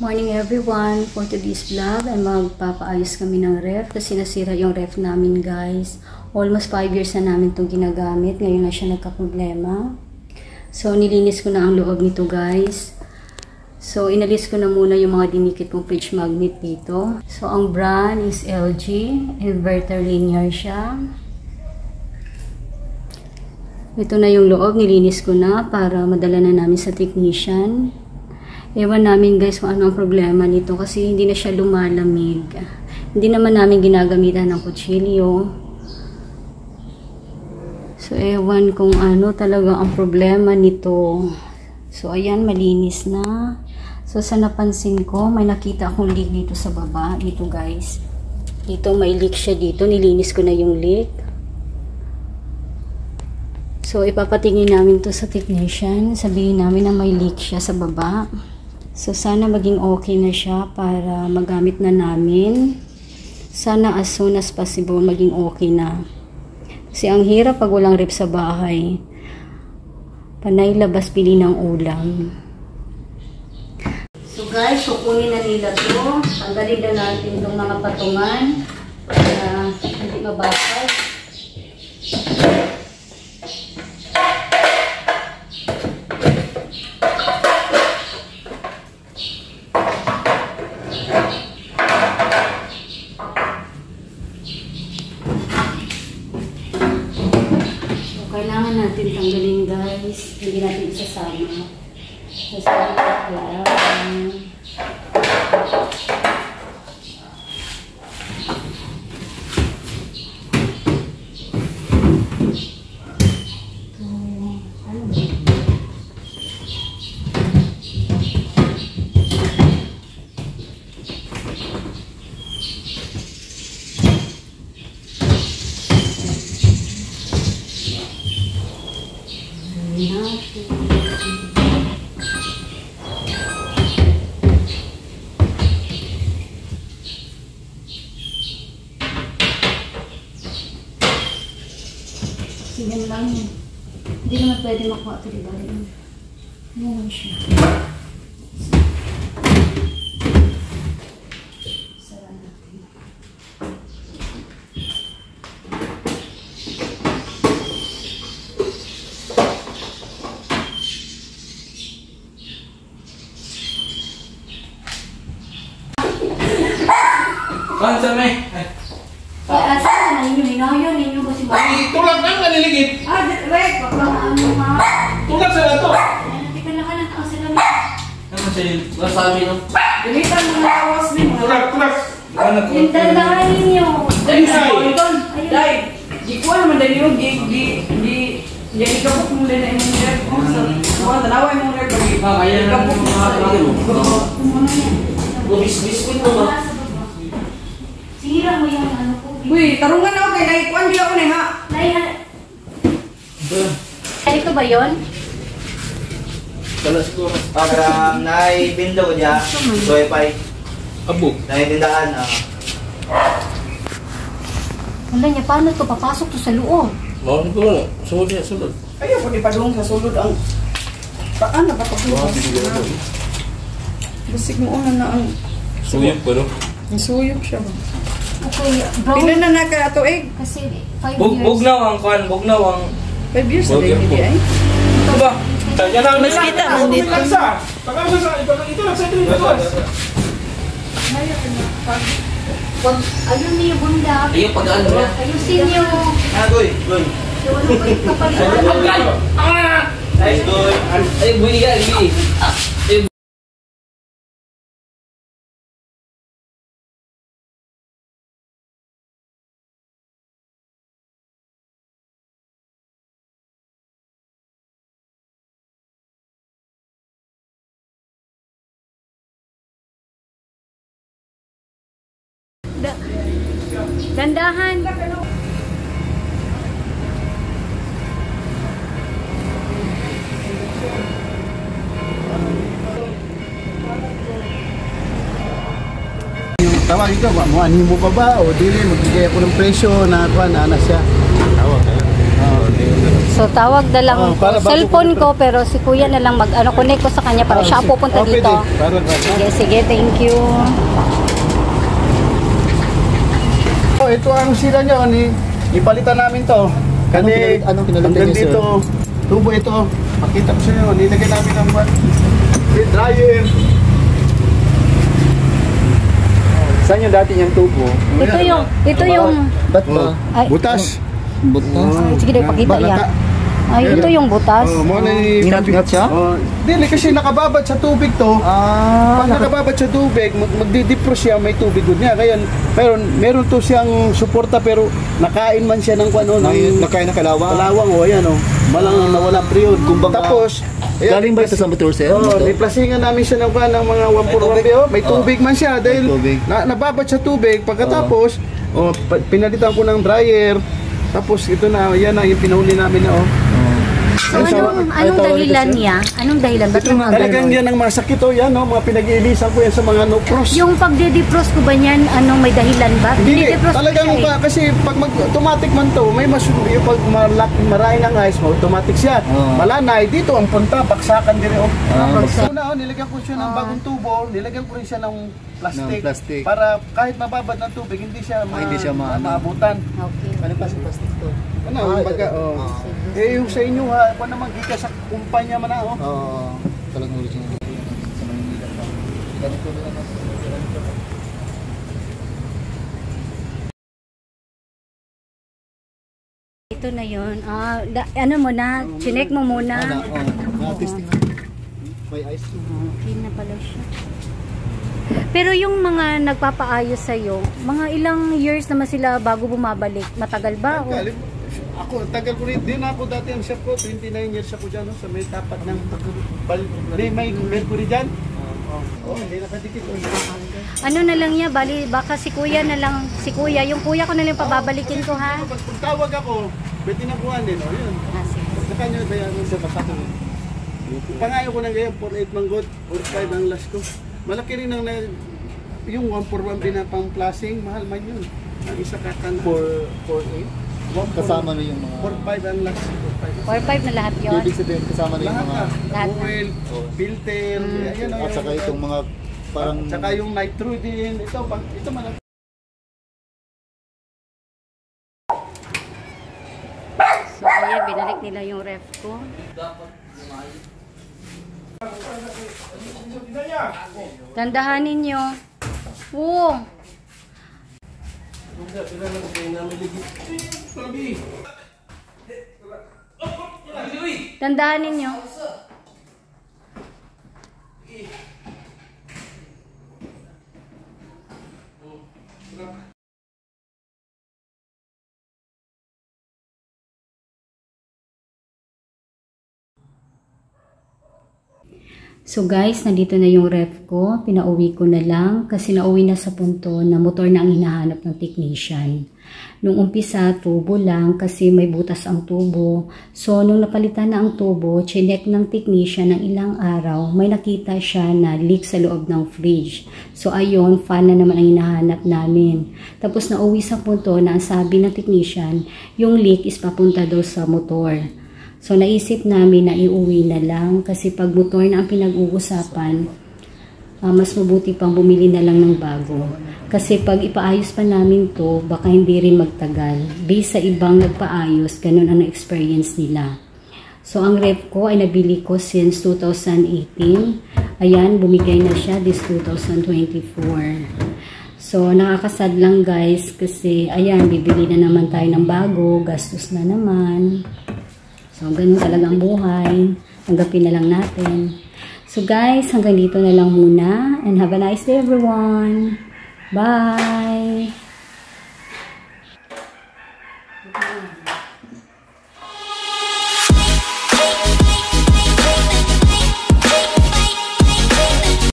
Morning everyone! For today's vlog ay magpapaayos kami ng ref kasi nasira yung ref namin guys. Almost 5 years na namin itong ginagamit. Ngayon na siya nagka-problema. So nilinis ko na ang loob nito guys. So inalis ko na muna yung mga dinikit kong fridge magnet dito. So ang brand is LG. Inverter linear siya. Ito na yung loob. Nilinis ko na para madala na namin sa technician. Ewan namin guys kung ano ang problema nito kasi hindi na siya lumalamig. Hindi naman namin ginagamitan ng kutsilyo. So ewan kung ano talaga ang problema nito. So ayan, malinis na. So sa napansin ko, may nakita akong leak dito sa baba. Dito guys. Dito may leak siya dito. Nilinis ko na yung leak. So ipapatingin namin to sa technician. Sabihin namin na may leak siya sa baba. So, sana maging okay na siya para magamit na namin. Sana as soon as possible maging okay na. Kasi ang hirap pag walang ref sa bahay. Panay labas pili ng ulam. So guys, kukunin na nila to. Tanggalin na natin itong mga patungan para hindi mabasag. Kailangan natin tanggalin guys, hindi natin isasama. Isasama ko lang. Yan lang yun. Hindi naman pwede makuha ito, diba? Yan lang siya. Sara natin. Saan sa may? Saan na ninyo? Hinaw ninyo kasi ba? Ay, tulad ang naniligid. Wait, baka ano ha? Tulad sa lato. Tika lang ka na, ang salamat. Ano sa'yo? Masabi no? Gamitan mo na awas ni mo. Tulad. Yung dandahan ninyo. Dahil, di ko naman dahil yung jadi kapok mo din na imong rep. Mga tanaway mong rep. Kapok mo sa iyo. Biskuit mo ba? Sira mo yung ano ko. Uy, tarungan ako kay naikuan di ako ha. Ito ba yun? Kala siguro. Para naibindo ko dyan, Wi-Fi. Abo. Naitindaan. Wala niya, paano ito? Papasok to sa loob. Mawag ko na. Sulod niya, sulod. Ayaw ko di padung sa sulod ang paano ba pagbukas? Basig mo una na ang Suyok pa no? suyok siya ba? Okay, bro. Pila na naka ato eh. Kasi 5 years. Bugnaw ang kan, bugnaw ang... 5 years na din hindi ay. Ito ba? Yan ang Mas kita mo dito. Ito lang sa ito. Wag, ayun niyo bunda. Ayun, pag-ano na. Ayusin niyo. Goy. Yung ano ba yung kapalitan? Nice, Goy. Ay, buwi ka, buwi. Dandahan. Tawagin ka ba? Ano mo pa ba? O dili, magbigay ako ng presyo na kuha na siya. Tawag kayo. So tawag na lang para bago cellphone ko pero si kuya na lang connect ko sa kanya para siya pupunta dito. Pwede. Sige, thank you. Ito ang sira niya, ipalitan namin to. Kasi Anong pinalitan hanggang niyo, sir? dito, tubo ito. Makita ko sa inyo, nilagay namin ang dryer. Saan yung dati niyang tubo? Ito yung Ba't ba? Ay, Butas. Butas? sige, pakita Balata. yan. Ay, ito yung butas. Mo na Ingat-ingat siya? Dili kasi nakababad sa tubig to. Pag nakababad sa tubig, magdi-defrost siya, may tubig good niya. Kaya meron to siyang suporta pero nakain man siya ng Nakain ng kalawang? kalawang o ayan o. Malang nawala period. Kumbaga, Tapos, galing ba ito sa motor, sir? niplasingan namin siya ng mga 141 may tubig man siya dahil tubig. nababad sa tubig. Pagkatapos, pinalitan ko ng dryer. Tapos ito na, yan na yung pinahuli namin na So, anong dahilan niya? Anong dahilan? Ba't Talagang yan ang masakit yan mga pinag-iilisan ko yan sa mga no-cross. yung pagde-defrost ko ba niyan, may dahilan ba? Hindi, Dinidefrost ko talagang siya, kasi pag automatic man to, may yung pag maray ng ice mo, automatic siya. Malanay, dito ang punta, baksakan din Una, nilagyan ko siya ng bagong tubo, nilagyan ko rin siya ng plastic. plastic. Para kahit mababad ng tubig, hindi siya maabutan. Okay. Ano plastic to? Yung sa inyo kung naman, ika sa kumpanya man na, Talagang original. Sa Manila. Ganito na lang. Ito na yun. Ano mo na? Chinek mo muna. Testing na. May ice. Okay na pala siya. Pero yung mga nagpapaayos sa'yo, mga ilang years naman sila bago bumabalik? Matagal ba? O? Ako, tagal ko rin. Din ako dati ang chef ko. 29 years ako dyan sa may tapat ng may mercury dyan. Hindi nakadikit. Ano na lang niya? Bali, baka si kuya na lang. Yung kuya ko na lang pababalikin ko, ha? Pag tawag ako, pwede na kuhan din. Yun. Sige. Sa kanya, bayaran sa batato. Pangayo ko ng ganyan, 4-8 manggod, 4-5 ang last ko. Malaki rin ang yung 1-for-1 binapang plasing, mahal man yun. Ang isa kakan 4-8? Kasama na yung mga... 4-5 ang last. 4-5 na lahat yun. Ibig sabihin, kasama na yung mga... Lahat na. Oil, filter, ayan, At saka itong mga parang... Saka yung nitro din. Ito man. So, ayan, binalik nila yung ref ko. Tandahanin nyo. Oo. Tandahanin nyo. So guys, nandito na yung ref ko. Pinauwi ko na lang kasi nauwi na sa punto na motor na ang hinahanap ng technician. Nung umpisa, tubo lang kasi may butas ang tubo. So nung napalitan na ang tubo, chinek ng technician ng ilang araw, may nakita siya na leak sa loob ng fridge. So ayun, fan na naman ang hinahanap namin. Tapos nauwi sa punto na ang sabi ng technician, yung leak is papunta daw sa motor. So, naisip namin na iuwi na lang kasi pag motor na ang pinag-uusapan, mas mabuti pang bumili na lang ng bago. Kasi pag ipaayos pa namin to, baka hindi rin magtagal. Based sa ibang nagpaayos, ganun ang experience nila. So, ang ref ko ay nabili ko since 2018. Ayan, bumigay na siya this 2024. So, nakakasad lang guys kasi, ayan, bibili na naman tayo ng bago, gastos na naman. So, ganun talagang buhay. Tanggapin na lang natin. So, guys, hanggang dito na lang muna. And have a nice day, everyone. Bye!